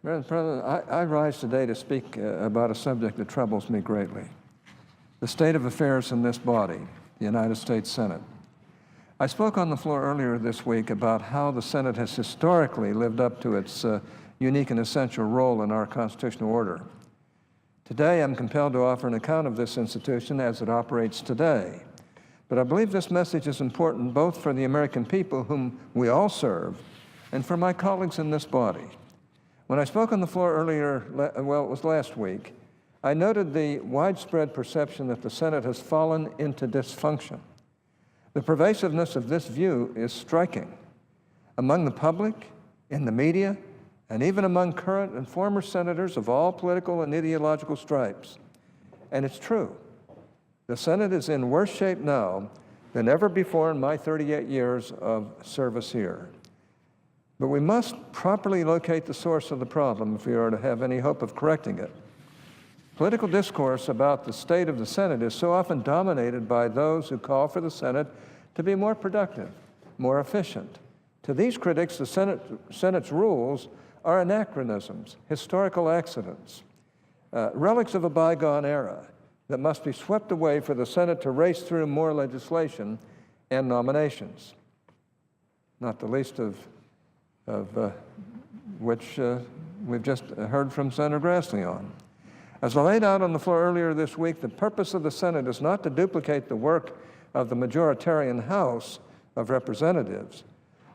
Mr. President, I rise today to speak about a subject that troubles me greatly: the state of affairs in this body, the United States Senate. I spoke on the floor earlier this week about how the Senate has historically lived up to its unique and essential role in our constitutional order. Today, I'm compelled to offer an account of this institution as it operates today. But I believe this message is important both for the American people whom we all serve and for my colleagues in this body. When I spoke on the floor earlier, well, it was last week, I noted the widespread perception that the Senate has fallen into dysfunction. The pervasiveness of this view is striking among the public, in the media, and even among current and former senators of all political and ideological stripes. And it's true. The Senate is in worse shape now than ever before in my 38 years of service here. But we must properly locate the source of the problem if we are to have any hope of correcting it. Political discourse about the state of the Senate is so often dominated by those who call for the Senate to be more productive, more efficient. To these critics, the Senate's rules are anachronisms, historical accidents, relics of a bygone era that must be swept away for the Senate to race through more legislation and nominations, not the least of which we've just heard from Senator Grassley on. As I laid out on the floor earlier this week, the purpose of the Senate is not to duplicate the work of the majoritarian House of Representatives.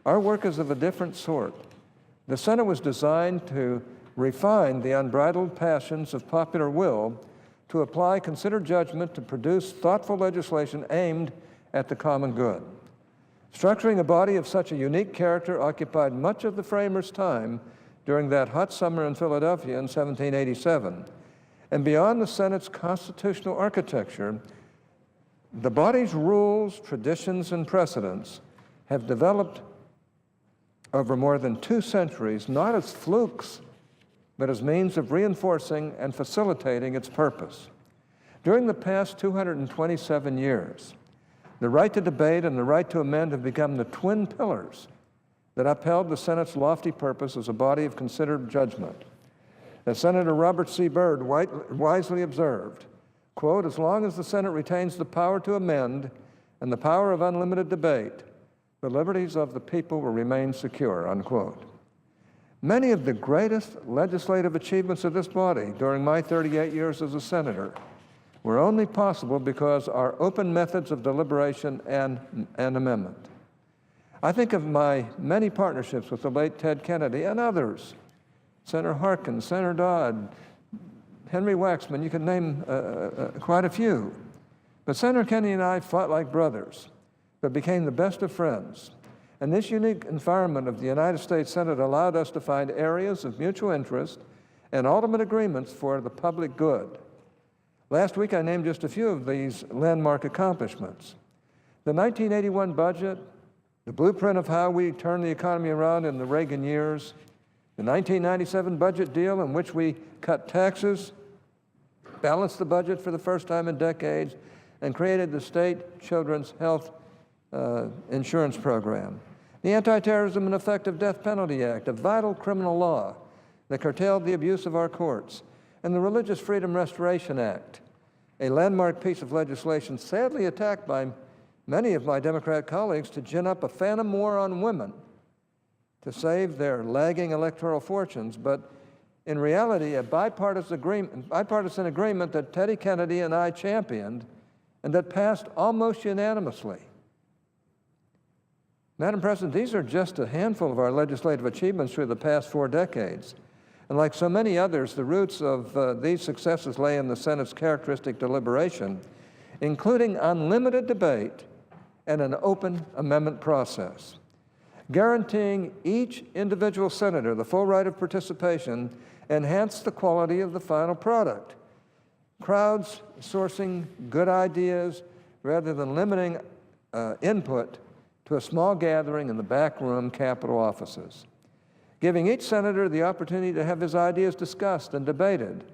Our work is of a different sort. The Senate was designed to refine the unbridled passions of popular will, to apply considered judgment to produce thoughtful legislation aimed at the common good. Structuring a body of such a unique character occupied much of the framers' time during that hot summer in Philadelphia in 1787. And beyond the Senate's constitutional architecture, the body's rules, traditions, and precedents have developed over more than 2 centuries, not as flukes, but as means of reinforcing and facilitating its purpose. During the past 227 years, the right to debate and the right to amend have become the twin pillars that upheld the Senate's lofty purpose as a body of considered judgment. As Senator Robert C. Byrd wisely observed, quote, "As long as the Senate retains the power to amend and the power of unlimited debate, the liberties of the people will remain secure," unquote. Many of the greatest legislative achievements of this body during my 38 years as a senator were only possible because our open methods of deliberation and amendment. I think of my many partnerships with the late Ted Kennedy and others, Senator Harkin, Senator Dodd, Henry Waxman, you can name quite a few. But Senator Kennedy and I fought like brothers, but became the best of friends. And this unique environment of the United States Senate allowed us to find areas of mutual interest and ultimate agreements for the public good. Last week, I named just a few of these landmark accomplishments. The 1981 budget, the blueprint of how we turned the economy around in the Reagan years, the 1997 budget deal in which we cut taxes, balanced the budget for the first time in decades, and created the state children's health insurance program. The Anti-Terrorism and Effective Death Penalty Act, a vital criminal law that curtailed the abuse of our courts, and the Religious Freedom Restoration Act, a landmark piece of legislation sadly attacked by many of my Democrat colleagues to gin up a phantom war on women to save their lagging electoral fortunes, but in reality, a bipartisan agreement that Teddy Kennedy and I championed and that passed almost unanimously. Madam President, these are just a handful of our legislative achievements through the past 4 decades. And like so many others, the roots of these successes lay in the Senate's characteristic deliberation, including unlimited debate and an open amendment process. Guaranteeing each individual senator the full right of participation enhanced the quality of the final product. Crowds sourcing good ideas rather than limiting input to a small gathering in the backroom Capitol offices. Giving each senator the opportunity to have his ideas discussed and debated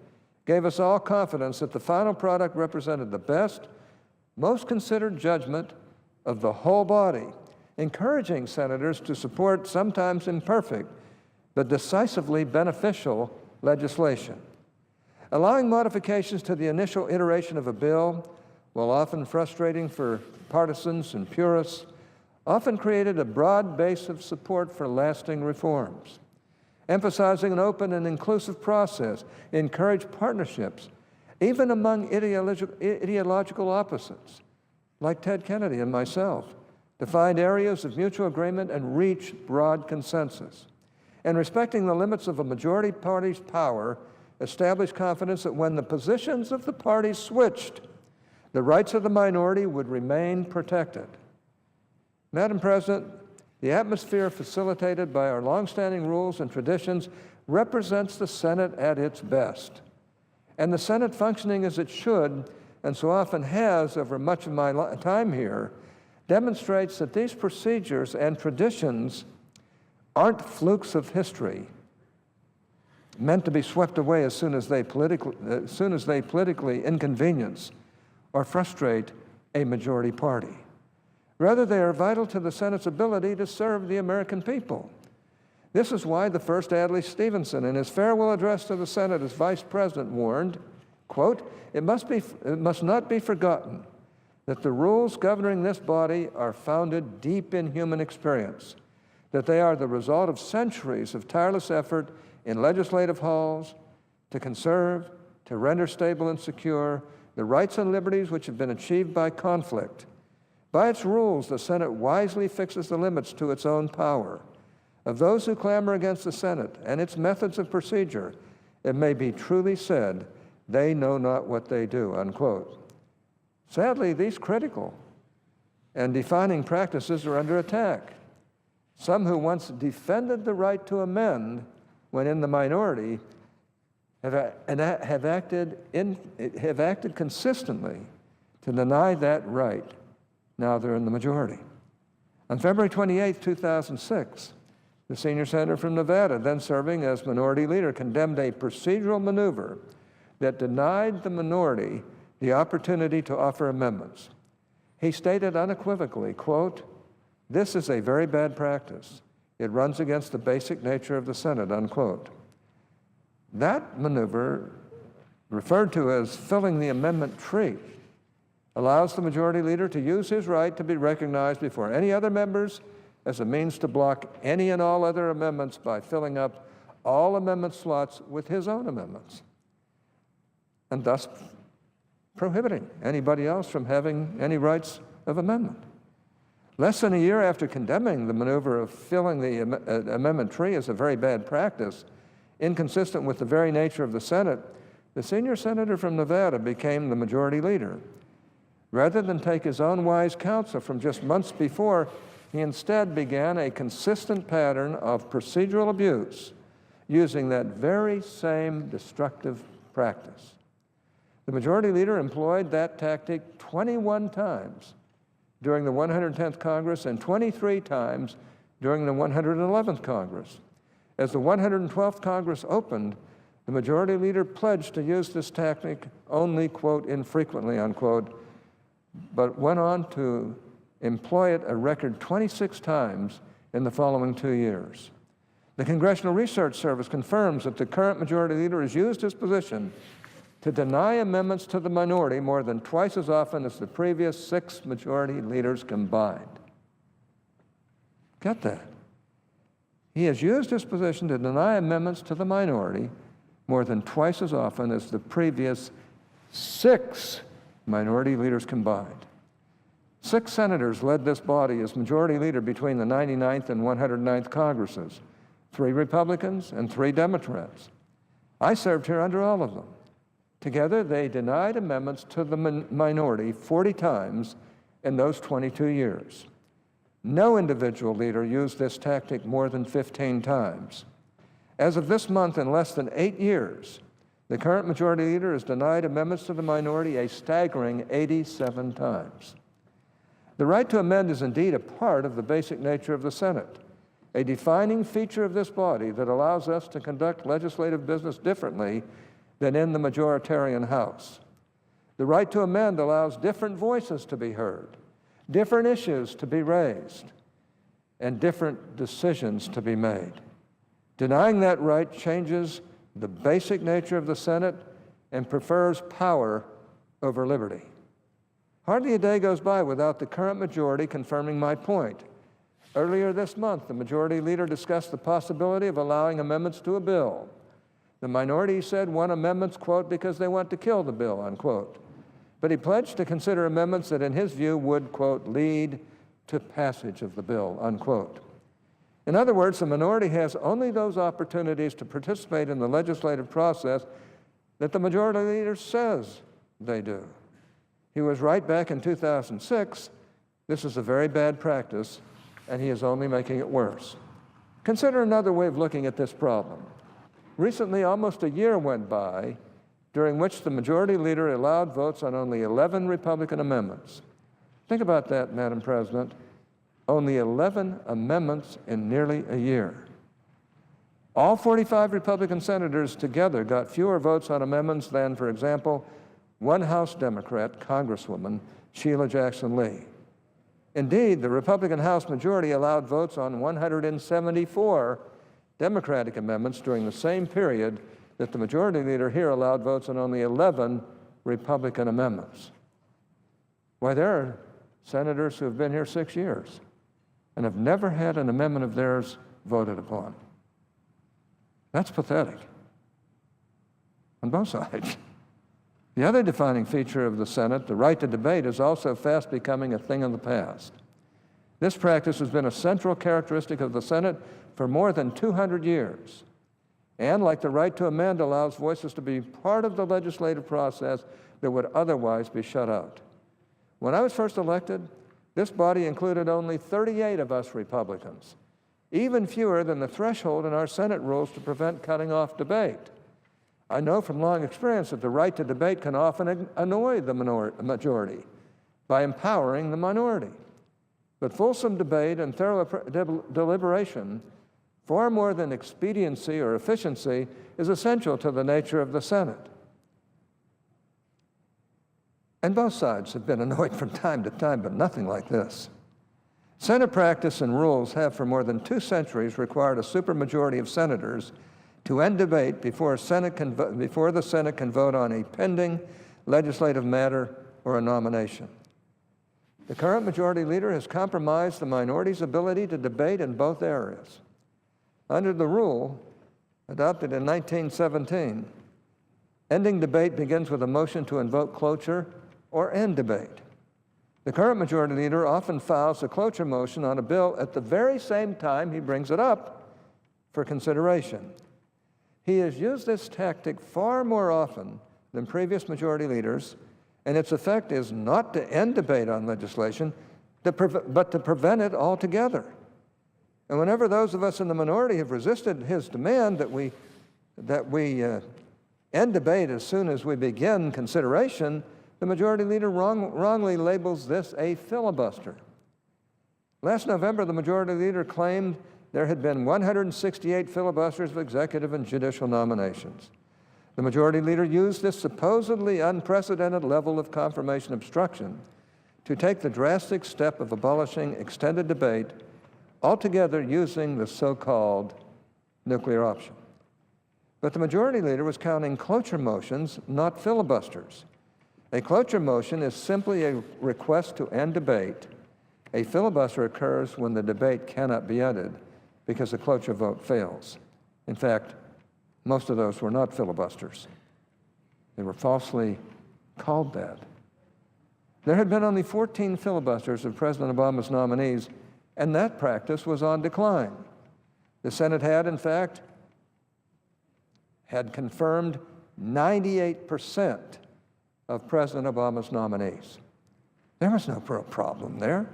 gave us all confidence that the final product represented the best, most considered judgment of the whole body, encouraging senators to support sometimes imperfect but decisively beneficial legislation. Allowing modifications to the initial iteration of a bill, while often frustrating for partisans and purists, often created a broad base of support for lasting reforms. Emphasizing an open and inclusive process encouraged partnerships, even among ideological opposites, like Ted Kennedy and myself, to find areas of mutual agreement and reach broad consensus. And respecting the limits of a majority party's power, established confidence that when the positions of the parties switched, the rights of the minority would remain protected. Madam President, the atmosphere facilitated by our longstanding rules and traditions represents the Senate at its best. And the Senate functioning as it should, and so often has over much of my time here, demonstrates that these procedures and traditions aren't flukes of history, meant to be swept away as soon as they politically inconvenience or frustrate a majority party. Rather, they are vital to the Senate's ability to serve the American people. This is why the first Adlai Stevenson, in his farewell address to the Senate as Vice President, warned, quote, it must not be forgotten that the rules governing this body are founded deep in human experience, that they are the result of centuries of tireless effort in legislative halls to conserve, to render stable and secure the rights and liberties which have been achieved by conflict. By its rules, the Senate wisely fixes the limits to its own power. Of those who clamor against the Senate and its methods of procedure, it may be truly said, they know not what they do, unquote. Sadly, these critical and defining practices are under attack. Some who once defended the right to amend when in the minority have acted consistently to deny that right now they're in the majority. On February 28, 2006, the senior senator from Nevada, then serving as minority leader, condemned a procedural maneuver that denied the minority the opportunity to offer amendments. He stated unequivocally, quote, this is a very bad practice. It runs against the basic nature of the Senate, unquote. That maneuver, referred to as filling the amendment tree, allows the majority leader to use his right to be recognized before any other members as a means to block any and all other amendments by filling up all amendment slots with his own amendments, and thus prohibiting anybody else from having any rights of amendment. Less than a year after condemning the maneuver of filling the amendment tree as a very bad practice, inconsistent with the very nature of the Senate, the senior senator from Nevada became the majority leader. Rather than take his own wise counsel from just months before, he instead began a consistent pattern of procedural abuse using that very same destructive practice. The majority leader employed that tactic 21 times during the 110th Congress and 23 times during the 111th Congress. As the 112th Congress opened, the majority leader pledged to use this tactic only, quote, infrequently, unquote, but went on to employ it a record 26 times in the following 2 years. The Congressional Research Service confirms that the current majority leader has used his position to deny amendments to the minority more than twice as often as the previous 6 majority leaders combined. Get that? He has used his position to deny amendments to the minority more than twice as often as the previous 6 minority leaders combined. 6 senators led this body as majority leader between the 99th and 109th Congresses, 3 Republicans and 3 Democrats. I served here under all of them. Together, they denied amendments to the minority 40 times in those 22 years. No individual leader used this tactic more than 15 times. As of this month, in less than 8 years, the current majority leader has denied amendments to the minority a staggering 87 times. The right to amend is indeed a part of the basic nature of the Senate, a defining feature of this body that allows us to conduct legislative business differently than in the majoritarian House. The right to amend allows different voices to be heard, different issues to be raised, and different decisions to be made. Denying that right changes the basic nature of the Senate and prefers power over liberty. Hardly a day goes by without the current majority confirming my point. Earlier this month, the majority leader discussed the possibility of allowing amendments to a bill. The minority said want amendments, quote, because they want to kill the bill, unquote. But he pledged to consider amendments that in his view would, quote, lead to passage of the bill, unquote. In other words, the minority has only those opportunities to participate in the legislative process that the majority leader says they do. He was right back in 2006. This is a very bad practice, and he is only making it worse. Consider another way of looking at this problem. Recently, almost a year went by during which the majority leader allowed votes on only 11 Republican amendments. Think about that, Madam President. Only 11 amendments in nearly a year. All 45 Republican senators together got fewer votes on amendments than, for example, one House Democrat, Congresswoman Sheila Jackson Lee. Indeed, the Republican House majority allowed votes on 174 Democratic amendments during the same period that the majority leader here allowed votes on only 11 Republican amendments. Why, there are senators who have been here 6 years and have never had an amendment of theirs voted upon. That's pathetic on both sides. The other defining feature of the Senate, the right to debate, is also fast becoming a thing of the past. This practice has been a central characteristic of the Senate for more than 200 years. And like the right to amend allows voices to be part of the legislative process that would otherwise be shut out. When I was first elected, this body included only 38 of us Republicans, even fewer than the threshold in our Senate rules to prevent cutting off debate. I know from long experience that the right to debate can often annoy the majority by empowering the minority. But fulsome debate and thorough deliberation, far more than expediency or efficiency, is essential to the nature of the Senate. And both sides have been annoyed from time to time, but nothing like this. Senate practice and rules have for more than 2 centuries required a supermajority of senators to end debate before the Senate can vote on a pending legislative matter or a nomination. The current majority leader has compromised the minority's ability to debate in both areas. Under the rule adopted in 1917, ending debate begins with a motion to invoke cloture or end debate. The current majority leader often files a cloture motion on a bill at the very same time he brings it up for consideration. He has used this tactic far more often than previous majority leaders, and its effect is not to end debate on legislation, but to prevent it altogether. And whenever those of us in the minority have resisted his demand that we end debate as soon as we begin consideration, the majority leader wrongly labels this a filibuster. Last November, the majority leader claimed there had been 168 filibusters of executive and judicial nominations. The majority leader used this supposedly unprecedented level of confirmation obstruction to take the drastic step of abolishing extended debate altogether using the so-called nuclear option. But the majority leader was counting cloture motions, not filibusters. A cloture motion is simply a request to end debate. A filibuster occurs when the debate cannot be ended because the cloture vote fails. In fact, most of those were not filibusters. They were falsely called that. There had been only 14 filibusters of President Obama's nominees, and that practice was on decline. The Senate had, in fact, confirmed 98% of President Obama's nominees. There was no problem there.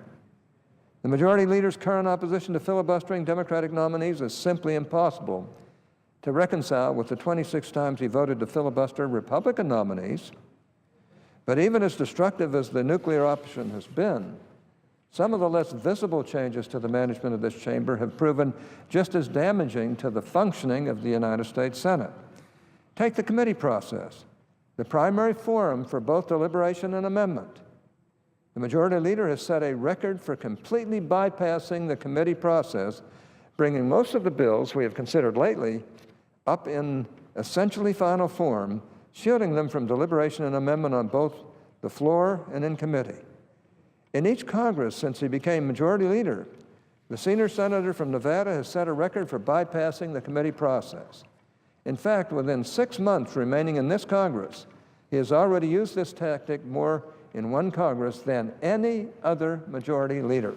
The majority leader's current opposition to filibustering Democratic nominees is simply impossible to reconcile with the 26 times he voted to filibuster Republican nominees. But even as destructive as the nuclear option has been, some of the less visible changes to the management of this chamber have proven just as damaging to the functioning of the United States Senate. Take the committee process, the primary forum for both deliberation and amendment. The majority leader has set a record for completely bypassing the committee process bringing most of the bills we have considered lately up in essentially final form, shielding them from deliberation and amendment on both the floor and in committee. In each Congress since he became majority leader, the senior senator from Nevada has set a record for bypassing the committee process. In fact, within 6 months remaining in this Congress, he has already used this tactic more in one Congress than any other majority leader.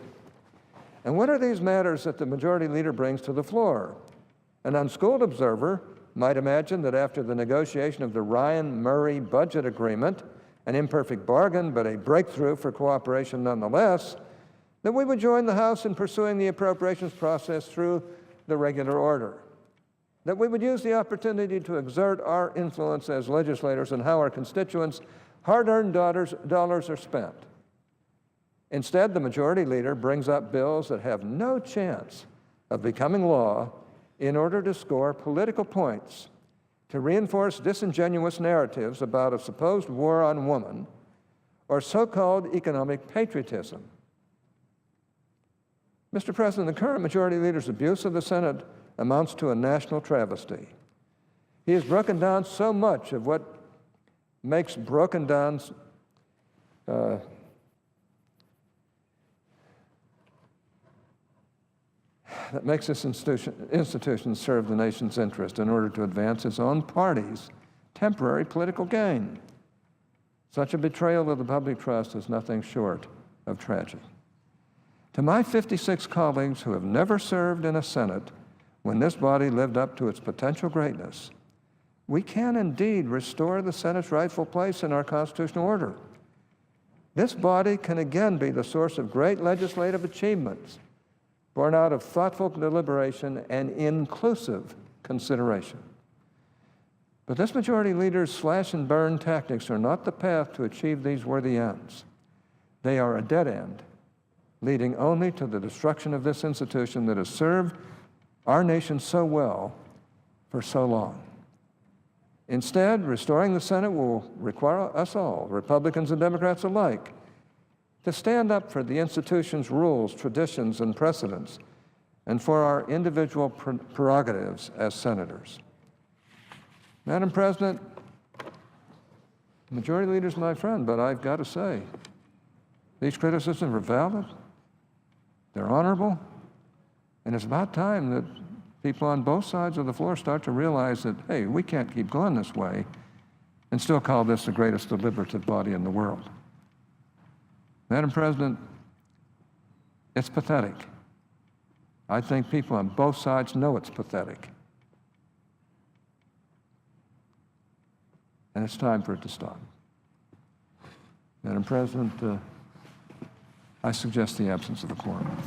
And what are these matters that the majority leader brings to the floor? An unschooled observer might imagine that after the negotiation of the Ryan-Murray budget agreement, an imperfect bargain, but a breakthrough for cooperation nonetheless, that we would join the House in pursuing the appropriations process through the regular order, that we would use the opportunity to exert our influence as legislators in how our constituents' hard-earned dollars are spent. Instead, the majority leader brings up bills that have no chance of becoming law in order to score political points, to reinforce disingenuous narratives about a supposed war on woman or so-called economic patriotism. Mr. President, the current majority leader's abuse of the Senate amounts to a national travesty. He has broken down so much of what makes broken down that makes this institution serve the nation's interest in order to advance his own party's temporary political gain. Such a betrayal of the public trust is nothing short of tragic. To my 56 colleagues who have never served in a Senate when this body lived up to its potential greatness, we can indeed restore the Senate's rightful place in our constitutional order. This body can again be the source of great legislative achievements, born out of thoughtful deliberation and inclusive consideration. But this majority leader's slash and burn tactics are not the path to achieve these worthy ends. They are a dead end, leading only to the destruction of this institution that has served our nation so well for so long. Instead, restoring the Senate will require us all, Republicans and Democrats alike, to stand up for the institution's rules, traditions, and precedents, and for our individual prerogatives as senators. Madam President, the majority leader is my friend, but I've got to say, these criticisms are valid, they're honorable, and it's about time that people on both sides of the floor start to realize that, hey, we can't keep going this way and still call this the greatest deliberative body in the world. Madam President, it's pathetic. I think people on both sides know it's pathetic. And it's time for it to stop. Madam President, I suggest the absence of a quorum.